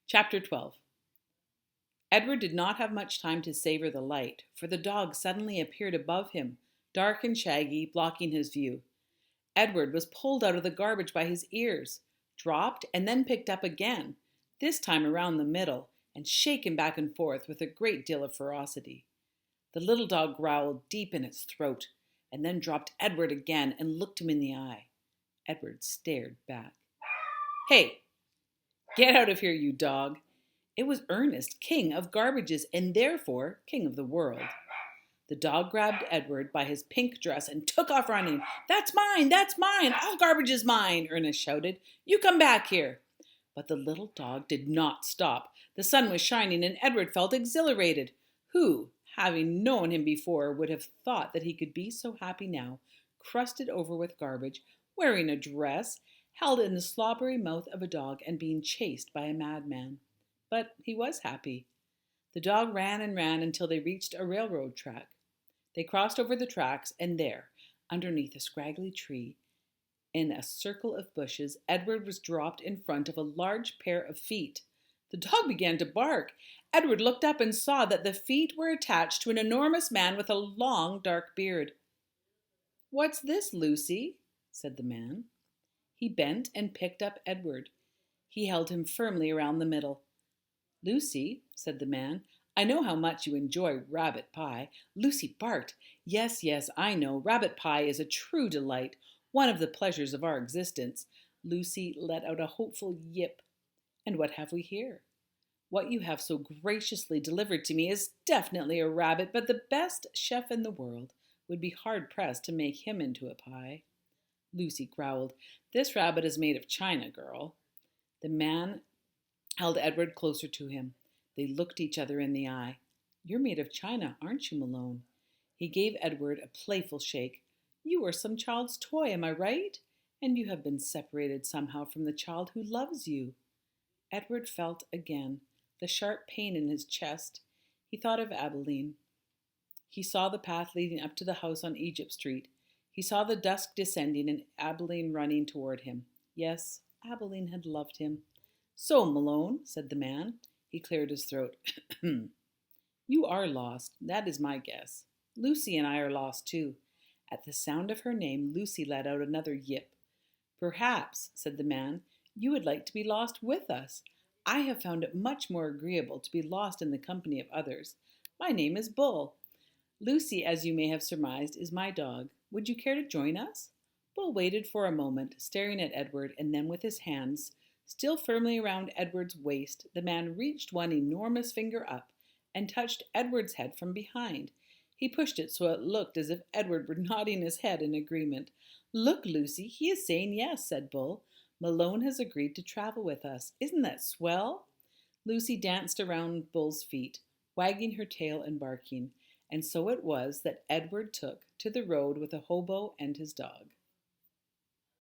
Chapter 12. Edward did not have much time to savor the light, for the dog suddenly appeared above him, dark and shaggy, blocking his view. Edward was pulled out of the garbage by his ears, dropped, and then picked up again, this time around the middle, and shaken back and forth with a great deal of ferocity. The little dog growled deep in its throat, and then dropped Edward again and looked him in the eye. Edward stared back. "Hey, get out of here, you dog!" It was Ernest, king of garbages, and therefore king of the world. The dog grabbed Edward by his pink dress and took off running. "That's mine! That's mine! All garbage is mine!" Ernest shouted. "You come back here!" But the little dog did not stop. The sun was shining, and Edward felt exhilarated. Who, having known him before, would have thought that he could be so happy now, crusted over with garbage, wearing a dress, held in the slobbery mouth of a dog, and being chased by a madman? But he was happy. The dog ran and ran until they reached a railroad track. They crossed over the tracks, and there, underneath a scraggly tree, in a circle of bushes, Edward was dropped in front of a large pair of feet. The dog began to bark. Edward looked up and saw that the feet were attached to an enormous man with a long, dark beard. "What's this, Lucy?" said the man. He bent and picked up Edward. He held him firmly around the middle. "Lucy," said the man, "I know how much you enjoy rabbit pie." Lucy barked. "Yes, yes, I know. Rabbit pie is a true delight, one of the pleasures of our existence." Lucy let out a hopeful yip. "And what have we here?" "What you have so graciously delivered to me is definitely a rabbit, but the best chef in the world would be hard-pressed to make him into a pie." Lucy growled. "This rabbit is made of china, girl." The man held Edward closer to him. They looked each other in the eye. "You're made of china, aren't you, Malone?" He gave Edward a playful shake. "You are some child's toy, am I right? And you have been separated somehow from the child who loves you." Edward felt again the sharp pain in his chest. He thought of Abilene. He saw the path leading up to the house on Egypt Street. He saw the dusk descending and Abilene running toward him. Yes, Abilene had loved him. "So, Malone," said the man. He cleared his throat. "You are lost. That is my guess. Lucy and I are lost too." At the sound of her name, Lucy let out another yip. "Perhaps," said the man, "you would like to be lost with us. I have found it much more agreeable to be lost in the company of others. My name is Bull. Lucy, as you may have surmised, is my dog. Would you care to join us?" Bull waited for a moment, staring at Edward, and then with his hands still firmly around Edward's waist, the man reached one enormous finger up and touched Edward's head from behind. He pushed it so it looked as if Edward were nodding his head in agreement. "Look, Lucy, he is saying yes," said Bull. "Malone has agreed to travel with us. Isn't that swell?" Lucy danced around Bull's feet, wagging her tail and barking, and so it was that Edward took to the road with a hobo and his dog.